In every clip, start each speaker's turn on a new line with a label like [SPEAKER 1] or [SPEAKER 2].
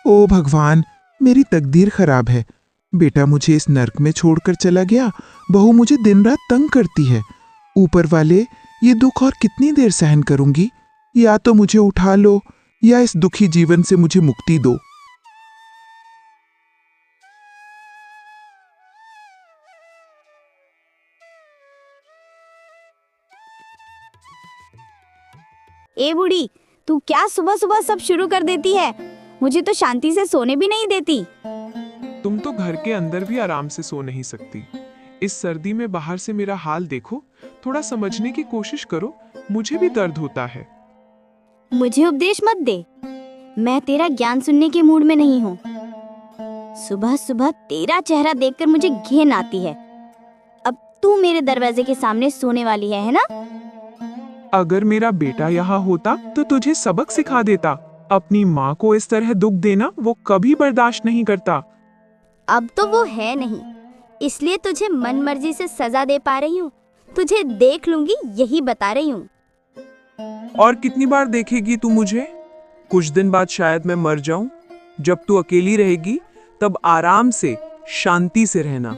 [SPEAKER 1] ओ भगवान, मेरी तकदीर खराब है। बेटा मुझे इस नर्क में छोड़कर चला गया, बहू मुझे दिन रात तंग करती है। ऊपर वाले, ये दुख और कितनी देर सहन करूंगी? या तो मुझे उठा लो या इस दुखी जीवन से मुझे मुक्ति दो।
[SPEAKER 2] ए बूढ़ी, तू क्या सुबह सुबह सब शुरू कर देती है? मुझे तो शांति से सोने भी नहीं देती।
[SPEAKER 1] तुम तो घर के अंदर भी आराम से सो नहीं सकती। इस सर्दी में बाहर से मेरा हाल देखो, थोड़ा समझने की कोशिश करो, मुझे भी दर्द होता है।
[SPEAKER 2] मुझे उपदेश मत दे, मैं तेरा ज्ञान सुनने के मूड में नहीं हूँ। सुबह सुबह तेरा चेहरा देखकर मुझे घिन आती है। अब तू मेरे दरवाजे के सामने सोने वाली है ना?
[SPEAKER 1] अगर मेरा बेटा यहाँ होता तो तुझे सबक सिखा देता। अपनी माँ को इस तरह दुख देना वो कभी बर्दाश्त नहीं करता।
[SPEAKER 2] अब तो वो है नहीं, इसलिए तुझे मन मर्जी से सजा दे पा रही हूँ। तुझे देख लूंगी यही बता रही हूँ।
[SPEAKER 1] और कितनी बार देखेगी तू मुझे? कुछ दिन बाद शायद मैं मर जाऊं। जब तू अकेली रहेगी तब आराम से शांति से रहना।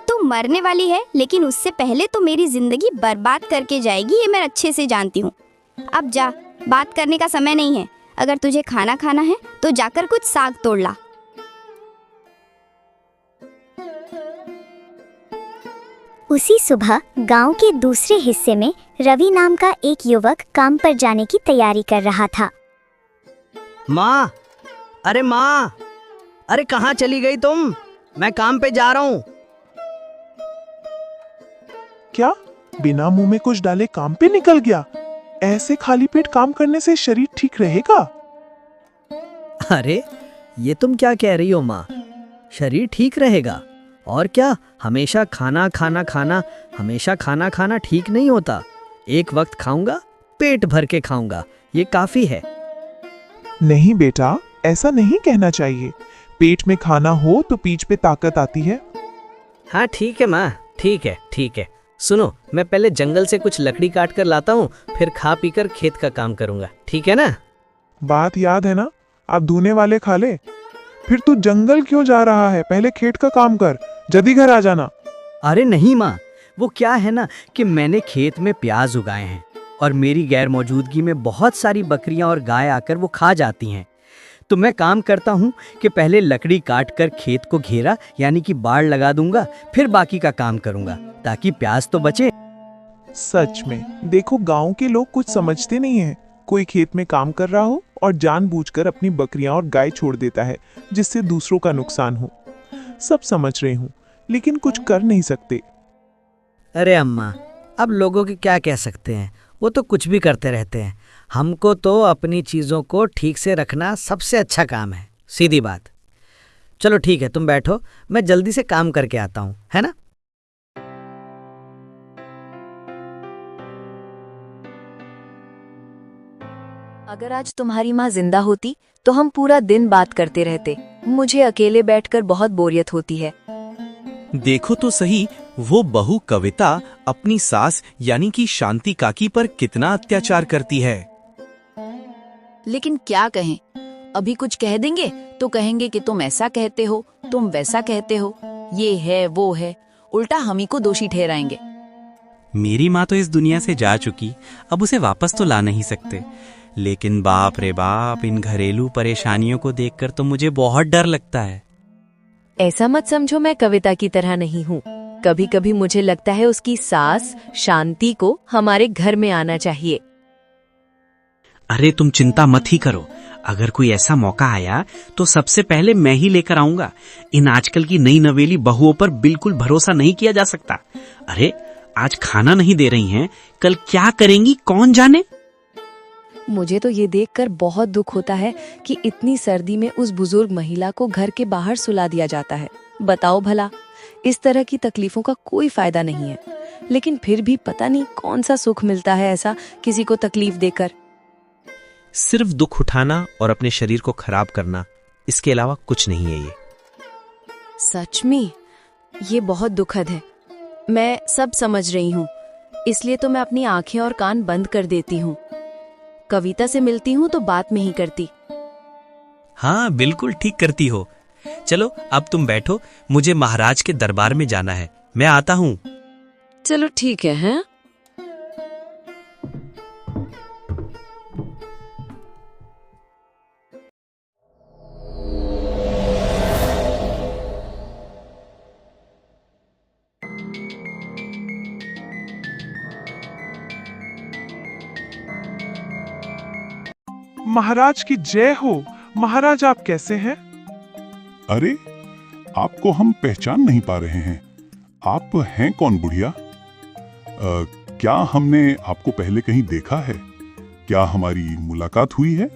[SPEAKER 2] तू मरने वाली है, लेकिन उससे पहले तो मेरी जिंदगी बर्बाद करके जाएगी, ये मैं अच्छे से जानती हूँ। अब जा, बात करने का समय नहीं है। अगर तुझे खाना खाना है तो जाकर कुछ साग तोड़ ला।
[SPEAKER 3] उसी सुबह गांव के दूसरे हिस्से में रवि नाम का एक युवक काम पर जाने की तैयारी कर रहा था।
[SPEAKER 4] माँ, अरे कहाँ चली गई तुम? मैं काम पे जा रहा हूँ।
[SPEAKER 1] क्या बिना मुंह में कुछ डाले काम पे निकल गया? ऐसे खाली पेट काम करने से शरीर ठीक रहेगा?
[SPEAKER 4] अरे ये तुम क्या कह रही हो माँ? शरीर ठीक रहेगा और क्या, हमेशा खाना खाना ठीक नहीं होता। एक वक्त खाऊंगा, पेट भर के खाऊंगा, ये काफी है।
[SPEAKER 1] नहीं बेटा, ऐसा नहीं कहना चाहिए। पेट में खाना हो तो पीठ पे ताकत आती है।
[SPEAKER 4] हाँ ठीक है माँ, ठीक है। सुनो, मैं पहले जंगल से कुछ लकड़ी काट कर लाता हूँ, फिर खा पी कर खेत का काम करूंगा, ठीक है ना?
[SPEAKER 1] बात याद है ना? आप धोने वाले खा ले। फिर तू जंगल क्यों जा रहा है? पहले खेत का काम कर, जल्दी घर आ जाना।
[SPEAKER 4] अरे नहीं माँ, वो क्या है ना कि मैंने खेत में प्याज उगाए हैं और मेरी गैर मौजूदगी में बहुत सारी बकरियां और गाय आकर वो खा जाती हैं। तो मैं काम करता हूँ कि पहले लकड़ी काट कर खेत को घेरा यानी कि बाड़ लगा दूंगा, फिर बाकी का काम करूंगा ताकि प्याज तो बचे।
[SPEAKER 1] सच में देखो, गांव के लोग कुछ समझते नहीं हैं। कोई खेत में काम कर रहा हो और जानबूझकर अपनी बकरियां और गाय छोड़ देता है, जिससे दूसरों का नुकसान हो। सब समझ रही हूँ, लेकिन कुछ कर नहीं सकते।
[SPEAKER 4] अरे अम्मा, अब लोगों की क्या कह सकते हैं, वो तो कुछ भी करते रहते हैं। हमको तो अपनी चीज़ों को ठीक से रखना सबसे अच्छा काम है, सीधी बात। चलो ठीक है, तुम बैठो, मैं जल्दी से काम करके आता हूँ, है ना?
[SPEAKER 5] अगर आज तुम्हारी माँ जिंदा होती तो हम पूरा दिन बात करते रहते। मुझे अकेले बैठकर बहुत बोरियत होती है।
[SPEAKER 6] देखो तो सही, वो बहू कविता अपनी सास यानी कि शांति काकी पर कितना अत्याचार करती है।
[SPEAKER 5] लेकिन क्या कहें, अभी कुछ कह देंगे तो कहेंगे कि तुम ऐसा कहते हो, तुम वैसा कहते हो, ये है वो है, उल्टा हम ही को दोषी ठहराएंगे।
[SPEAKER 6] मेरी माँ तो इस दुनिया से जा चुकी, अब उसे वापस तो ला नहीं सकते। लेकिन बाप रे बाप, इन घरेलू परेशानियों को देखकर तो मुझे बहुत डर लगता है।
[SPEAKER 5] ऐसा मत समझो मैं कविता की तरह नहीं हूँ। कभी कभी मुझे लगता है उसकी सास शांति को हमारे घर में आना चाहिए।
[SPEAKER 6] अरे तुम चिंता मत ही करो, अगर कोई ऐसा मौका आया तो सबसे पहले मैं ही लेकर आऊंगा। इन आजकल की नई नवेली बहुओं पर बिल्कुल भरोसा नहीं किया जा सकता। अरे आज खाना नहीं दे रही हैं, कल क्या करेंगी कौन जाने।
[SPEAKER 5] मुझे तो ये देखकर बहुत दुख होता है कि इतनी सर्दी में उस बुजुर्ग महिला को घर के बाहर सुला दिया जाता है। बताओ भला, इस तरह की तकलीफों का कोई फायदा नहीं है, लेकिन फिर भी पता नहीं कौन सा सुख मिलता है ऐसा किसी को तकलीफ देकर।
[SPEAKER 6] सिर्फ दुख उठाना और अपने शरीर को खराब करना, इसके अलावा कुछ नहीं है ये।
[SPEAKER 5] सच में ये बहुत दुखद है। मैं सब समझ रही हूँ, इसलिए तो मैं अपनी आंखें और कान बंद कर देती हूँ। कविता से मिलती हूँ तो बात में ही करती।
[SPEAKER 7] हाँ बिल्कुल ठीक करती हो। चलो अब तुम बैठो, मुझे महाराज के दरबार में जाना है। मैं आता हूँ।
[SPEAKER 5] चलो ठीक है, हैं?
[SPEAKER 1] महाराज की जय हो। महाराज आप कैसे हैं?
[SPEAKER 8] अरे, आपको हम पहचान नहीं पा रहे हैं। आप हैं कौन बुढ़िया? क्या हमने आपको पहले कहीं देखा है? क्या हमारी मुलाकात हुई है?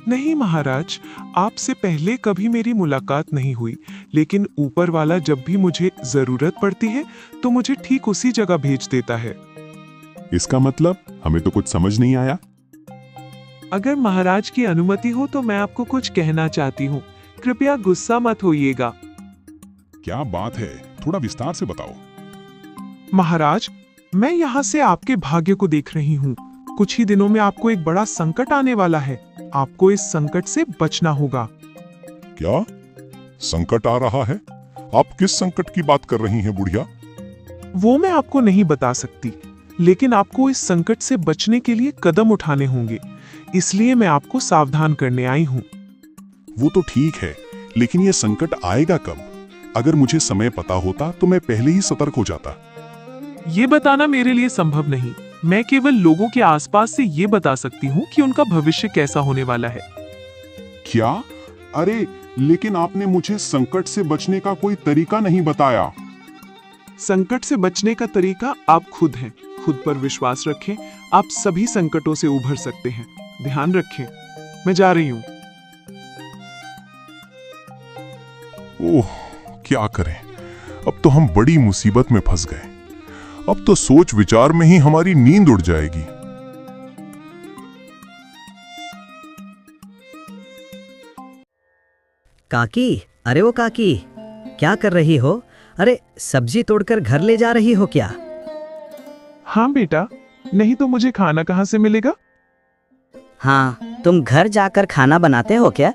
[SPEAKER 1] नहीं महाराज, आपसे पहले कभी मेरी मुलाकात नहीं हुई, लेकिन ऊपर वाला जब भी मुझे जरूरत पड़ती है तो मुझे ठीक उसी जगह भेज देता है।
[SPEAKER 8] इसका मतलब हमें तो कुछ समझ नहीं आया।
[SPEAKER 1] अगर महाराज की अनुमति हो तो मैं आपको कुछ कहना चाहती हूँ। कृपया गुस्सा मत होइएगा।
[SPEAKER 8] क्या बात है, थोड़ा विस्तार से बताओ।
[SPEAKER 1] महाराज, मैं यहाँ से आपके भाग्य को देख रही हूँ। कुछ ही दिनों में आपको एक बड़ा संकट आने वाला है। आपको इस संकट से बचना होगा।
[SPEAKER 8] क्या संकट आ रहा है? आप किस संकट की बात कर रही हैं बुढ़िया?
[SPEAKER 1] वो मैं आपको नहीं बता सकती, लेकिन आपको इस संकट से बचने के लिए कदम उठाने होंगे। इसलिए मैं आपको सावधान करने आई हूँ।
[SPEAKER 8] वो तो ठीक है, लेकिन ये संकट आएगा कब? अगर मुझे समय पता होता तो मैं पहले ही सतर्क हो जाता।
[SPEAKER 1] ये बताना मेरे लिए संभव नहीं। मैं केवल लोगों के आसपास से ये बता सकती हूँ कि उनका भविष्य कैसा होने वाला है।
[SPEAKER 8] क्या? अरे, लेकिन आपने मुझे संकट से बचने का कोई तरीका नहीं बताया।
[SPEAKER 1] संकट से बचने का तरीका आप खुद हैं। खुद पर विश्वास रखें, आप सभी संकटों से उभर सकते हैं। ध्यान रखें। मैं जा रही हूँ।
[SPEAKER 8] ओह, क्या करें? अब तो हम बड़ी मुसीबत में फंस गए। अब तो सोच विचार में ही हमारी नींद उड़ जाएगी।
[SPEAKER 4] काकी, अरे वो काकी, क्या कर रही हो? अरे सब्जी तोड़कर घर ले जा रही हो क्या?
[SPEAKER 1] हाँ बेटा, नहीं तो मुझे खाना कहाँ से मिलेगा?
[SPEAKER 4] हाँ, तुम घर जाकर खाना बनाते हो क्या?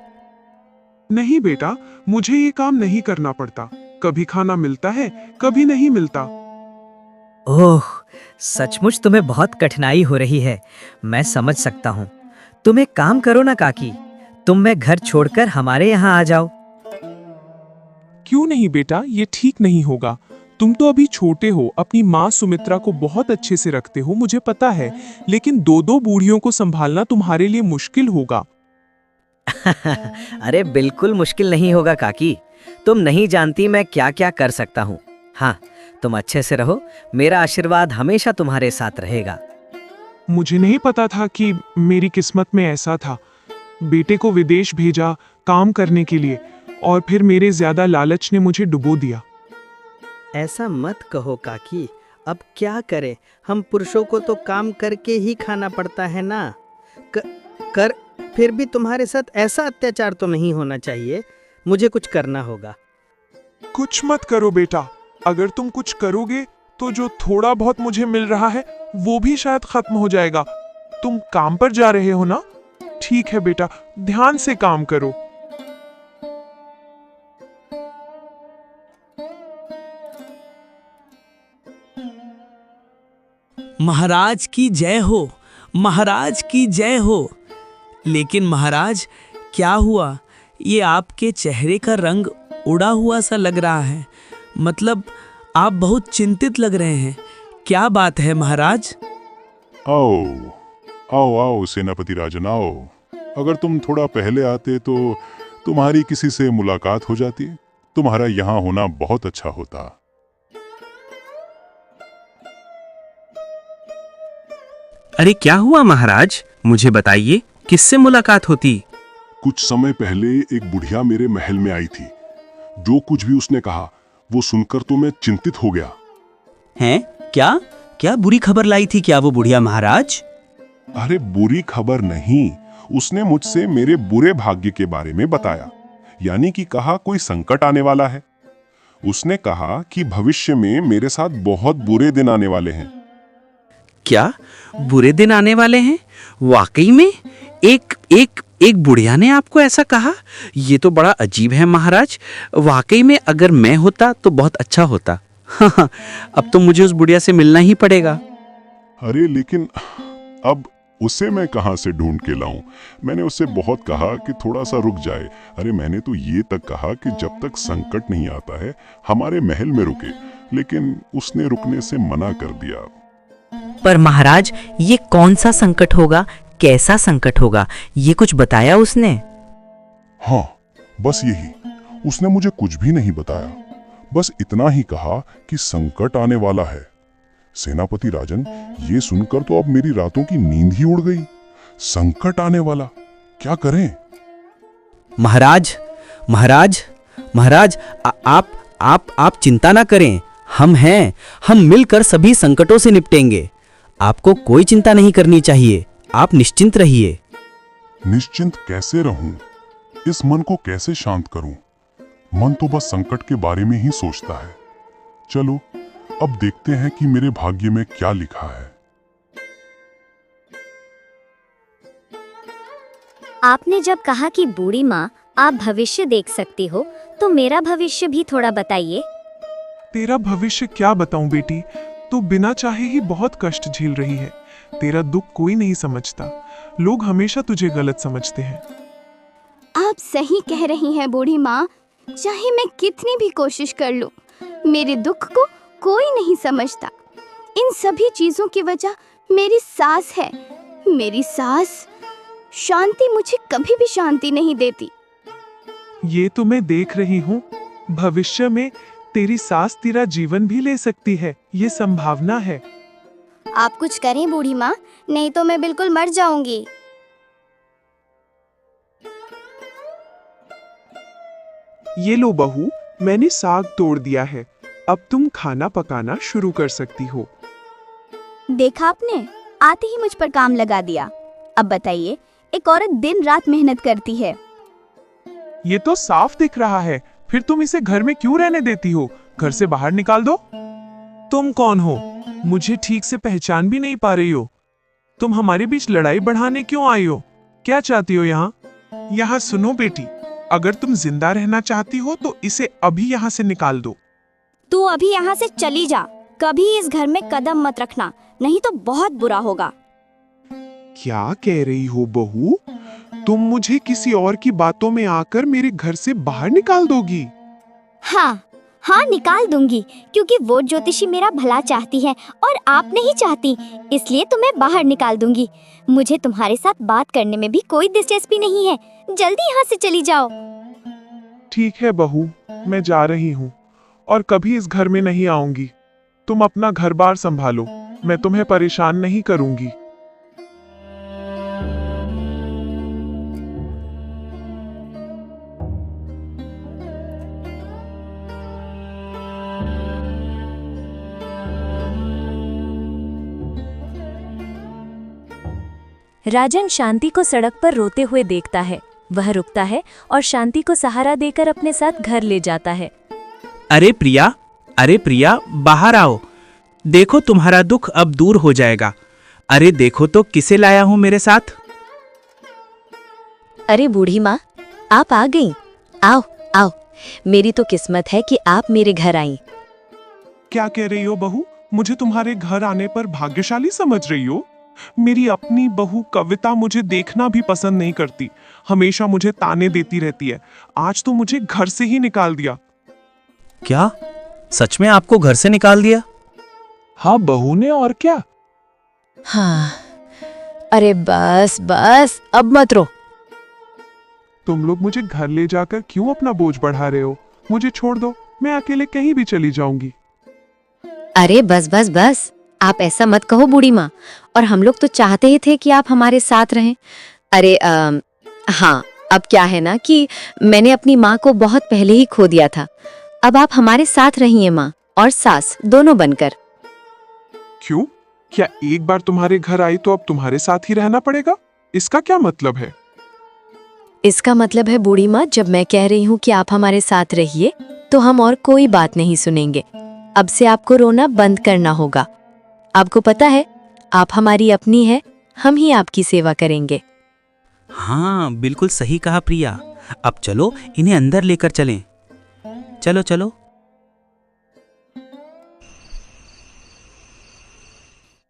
[SPEAKER 1] नहीं बेटा, मुझे ये काम नहीं करना पड़ता। कभी खाना मिलता है, कभी नहीं मिलता।
[SPEAKER 4] ओह, सचमुच तुम्हें बहुत कठिनाई हो रही है। मैं समझ सकता हूँ। तुम एक काम करो ना काकी, तुम मैं घर छोड़कर हमारे यहाँ आ जाओ।
[SPEAKER 1] क्यों नहीं बेटा, ये ठीक नहीं होगा। तुम तो अभी छोटे हो, अपनी माँ सुमित्रा को बहुत अच्छे से रखते हो, मुझे पता है। लेकिन दो दो बूढ़ियों को संभालना तुम्हारे लिए मुश्किल होगा।
[SPEAKER 4] अरे बिल्कुल मुश्किल नहीं होगा काकी। तुम नहीं जानती मैं क्या क्या कर सकता हूँ। हाँ, तुम अच्छे से रहो। मेरा आशीर्वाद हमेशा तुम्हारे साथ रहेगा।
[SPEAKER 1] मुझे नहीं पता था कि मेरी किस्मत में ऐसा था। बेटे को विदेश भेजा काम करने के लिए, और फिर मेरे ज्यादा लालच ने मुझे डुबो दिया।
[SPEAKER 9] ऐसा मत कहो काकी, अब क्या करें? हम पुरुषों को तो काम करके ही खाना पड़ता है ना। कर फिर भी तुम्हारे साथ ऐसा अत्याचार तो नहीं होना चाहिए। मुझे कुछ करना होगा।
[SPEAKER 1] कुछ मत करो बेटा। अगर तुम कुछ करोगे तो जो थोड़ा बहुत मुझे मिल रहा है वो भी शायद खत्म हो जाएगा। तुम काम पर जा रहे हो ना? ठीक है बेटा, ध्यान से काम करो।
[SPEAKER 7] महाराज की जय हो, महाराज की जय हो। लेकिन महाराज, क्या हुआ? ये आपके चेहरे का रंग उड़ा हुआ सा लग रहा है। मतलब आप बहुत चिंतित लग रहे हैं। क्या बात है महाराज?
[SPEAKER 8] आओ आओ आओ सेनापति राजन, आओ। अगर तुम थोड़ा पहले आते तो तुम्हारी किसी से मुलाकात हो जाती। तुम्हारा यहाँ होना बहुत अच्छा होता।
[SPEAKER 6] अरे क्या हुआ महाराज, मुझे बताइए, किससे मुलाकात होती?
[SPEAKER 8] कुछ समय पहले एक बुढ़िया मेरे महल में आई थी। जो कुछ भी उसने कहा वो सुनकर तो मैं चिंतित हो गया।
[SPEAKER 6] हैं? क्या क्या बुरी खबर लाई थी क्या वो बुढ़िया महाराज?
[SPEAKER 8] अरे बुरी खबर नहीं, उसने मुझसे मेरे बुरे भाग्य के बारे में बताया। यानी कि कहा कोई संकट आने वाला है। उसने कहा कि भविष्य में मेरे साथ बहुत बुरे दिन आने वाले हैं।
[SPEAKER 6] क्या बुरे दिन आने वाले हैं? वाकई में? एक एक बुढ़िया ने आपको ऐसा कहा? ये तो बड़ा अजीब है महाराज। वाकई में अगर मैं होता तो बहुत अच्छा होता। अब तो मुझे उस बुढ़िया से मिलना ही पड़ेगा।
[SPEAKER 8] अरे लेकिन अब उसे मैं कहां से ढूंढ के लाऊं? मैंने उससे बहुत कहा कि थोड़ा सा रुक जाए। अरे मैंने तो ये तक कहा कि जब तक संकट नहीं आता है हमारे महल में रुके, लेकिन उसने रुकने से मना कर दिया।
[SPEAKER 10] पर महाराज, ये कौन सा संकट होगा, कैसा संकट होगा, ये कुछ बताया उसने?
[SPEAKER 8] हाँ, बस यही। उसने मुझे कुछ भी नहीं बताया, बस इतना ही कहा कि संकट आने वाला है। सेनापति राजन, ये सुनकर तो अब मेरी रातों की नींद ही उड़ गई। संकट आने वाला, क्या करें?
[SPEAKER 4] महाराज, महाराज, महाराज, आप चिंता ना करें। हम हैं, हम मिलकर सभी संकटों से निपटेंगे। आपको कोई चिंता नहीं करनी चाहिए, आप निश्चिंत रहिए।
[SPEAKER 8] निश्चिंत कैसे रहूं? इस मन को कैसे शांत करूं? मन तो बस संकट के बारे में ही सोचता है। चलो अब देखते हैं कि मेरे भाग्य में क्या लिखा है।
[SPEAKER 3] आपने जब कहा कि बूढ़ी माँ आप भविष्य देख सकती हो, तो मेरा भविष्य भी थोड़ा बताइए।
[SPEAKER 1] तेरा भविष्य क्या बताऊं बेटी, तू बिना चाहे ही बहुत कष्ट झेल रही है। तेरा दुख कोई नहीं समझता, लोग हमेशा तुझे गलत समझते हैं।
[SPEAKER 2] आप सही कह रही हैं बूढ़ी माँ। चाहे मैं कितनी भी कोशिश कर लूं, मेरे दुख को कोई नहीं समझता। इन सभी चीजों की वजह मेरी सास है। मेरी सास शांति मुझे कभी भी शांति नहीं देती।
[SPEAKER 1] ये तो मैं देख रही हूँ। भविष्य में तेरी सास तेरा जीवन भी ले सकती है, ये संभावना है।
[SPEAKER 2] आप कुछ करें बूढ़ी माँ, नहीं तो मैं बिल्कुल मर जाऊंगी।
[SPEAKER 1] ये लो बहू, मैंने साग तोड़ दिया है, अब तुम खाना पकाना शुरू कर सकती हो।
[SPEAKER 2] देखा आपने, आते ही मुझ पर काम लगा दिया। अब बताइए, एक औरत दिन रात मेहनत करती है।
[SPEAKER 1] ये तो साफ दिख रहा है, फिर तुम इसे घर में क्यों रहने देती हो? घर से बाहर निकाल दो। तुम कौन हो? मुझे ठीक से पहचान भी नहीं पा रही हो। तुम हमारे बीच लड़ाई बढ़ाने क्यों आई हो? क्या चाहती हो यहाँ? यहाँ सुनो बेटी, अगर तुम जिंदा रहना चाहती हो तो इसे अभी यहाँ से निकाल दो।
[SPEAKER 2] तू अभी यहाँ से चली जा, कभी इस घर में कदम मत रखना, नहीं तो बहुत बुरा होगा।
[SPEAKER 1] क्या कह रही हो बहू? तुम मुझे किसी और की बातों में आकर मेरे घर से बाहर निकाल दोगी?
[SPEAKER 3] हाँ, निकाल दूंगी, क्योंकि वो ज्योतिषी मेरा भला चाहती है और आप नहीं चाहती, इसलिए तुम्हें बाहर निकाल दूंगी। मुझे तुम्हारे साथ बात करने में भी कोई दिलचस्पी नहीं है, जल्दी यहाँ से चली जाओ।
[SPEAKER 1] ठीक है बहू, मैं जा रही हूँ और कभी इस घर में नहीं आऊंगी। तुम अपना घर बार संभालो, मैं तुम्हें परेशान नहीं करूंगी।
[SPEAKER 11] राजन शांति को सड़क पर रोते हुए देखता है। वह रुकता है और शांति को सहारा देकर अपने साथ घर ले जाता है।
[SPEAKER 6] अरे प्रिया, बाहर आओ। देखो तुम्हारा दुख अब दूर हो जाएगा। अरे देखो तो किसे लाया हूँ मेरे साथ।
[SPEAKER 11] अरे बूढ़ी माँ, आप आ गईं। आओ आओ, मेरी तो किस्मत है कि आप मेरे घर आई।
[SPEAKER 1] क्या कह रही हो बहू? मुझे तुम्हारे घर आने पर भाग्यशाली समझ रही हो? मेरी अपनी बहू कविता मुझे देखना भी पसंद नहीं करती, हमेशा मुझे ताने देती रहती है। आज तो मुझे घर से ही निकाल दिया।
[SPEAKER 4] क्या सच में आपको घर से निकाल दिया?
[SPEAKER 1] हाँ बहू ने, और क्या।
[SPEAKER 11] हाँ, अरे बस बस, अब मत रो।
[SPEAKER 1] तुम लोग मुझे घर ले जाकर क्यों अपना बोझ बढ़ा रहे हो? मुझे छोड़ दो, मैं अकेले कहीं भी चली जाऊंगी।
[SPEAKER 11] अरे बस बस बस, आप ऐसा मत कहो बूढ़ी माँ, और हम लोग तो चाहते ही थे कि आप हमारे साथ रहें। अरे हाँ, अब क्या है ना कि मैंने अपनी माँ को बहुत पहले ही खो दिया था। अब आप हमारे साथ रहिए, माँ और सास दोनों बनकर।
[SPEAKER 1] क्यों? क्या एक बार तुम्हारे घर आई तो अब तुम्हारे साथ ही रहना पड़ेगा? इसका क्या मतलब है?
[SPEAKER 11] इसका मतलब है बूढ़ी माँ, जब मैं कह रही हूँ कि आप हमारे साथ रहिए, तो हम और कोई बात नहीं सुनेंगे। अब से आपको रोना बंद करना होगा। आपको पता है, आप हमारी अपनी है, हम ही आपकी सेवा करेंगे।
[SPEAKER 6] हाँ बिल्कुल सही कहा प्रिया। अब चलो इन्हें अंदर लेकर चलें। चलो चलो।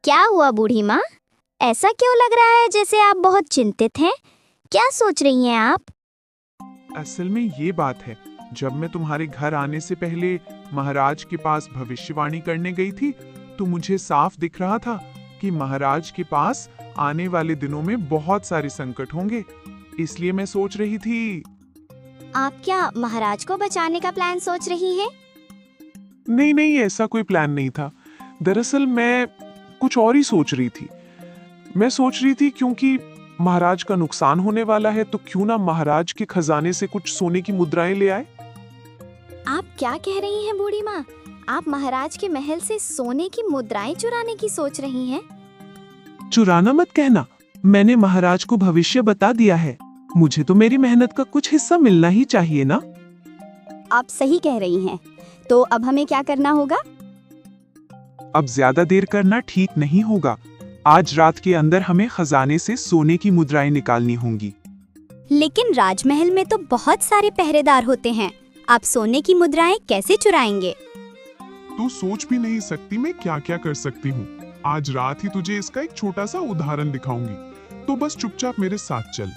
[SPEAKER 2] क्या हुआ बूढ़ी माँ? ऐसा क्यों लग रहा है जैसे आप बहुत चिंतित हैं? क्या सोच रही हैं आप?
[SPEAKER 1] असल में ये बात है, जब मैं तुम्हारे घर आने से पहले महाराज के पास भविष्यवाणी करने गई थी तो मुझे साफ दिख रहा था कि महाराज के पास आने वाले दिनों में बहुत सारे संकट होंगे। इसलिए मैं सोच रही थी।
[SPEAKER 2] आप क्या महाराज को बचाने का प्लान सोच रही हैं?
[SPEAKER 1] नहीं नहीं, ऐसा कोई प्लान नहीं था। दरअसल मैं कुछ और ही सोच रही थी। मैं सोच रही थी क्योंकि महाराज का नुकसान होने वाला है तो क्यों ना महाराज के खजाने से कुछ सोने की मुद्राएं ले आए।
[SPEAKER 2] आप क्या कह रही हैं बूढ़ी माँ? आप महाराज के महल से सोने की मुद्राएं चुराने की सोच रही हैं?
[SPEAKER 1] चुराना मत कहना, मैंने महाराज को भविष्य बता दिया है। मुझे तो मेरी मेहनत का कुछ हिस्सा मिलना ही चाहिए ना।
[SPEAKER 2] आप सही कह रही हैं। तो अब हमें क्या करना होगा?
[SPEAKER 1] अब ज्यादा देर करना ठीक नहीं होगा। आज रात के अंदर हमें खजाने से सोने की मुद्राएं निकालनी होंगी।
[SPEAKER 2] लेकिन राजमहल में तो बहुत सारे पहरेदार होते हैं। आप सोने की मुद्राएं कैसे चुराएंगे?
[SPEAKER 8] तू सोच भी नहीं सकती मैं क्या क्या कर सकती हूँ। आज रात ही तुझे इसका एक छोटा सा उदाहरण दिखाऊंगी, तो बस चुपचाप मेरे साथ चल।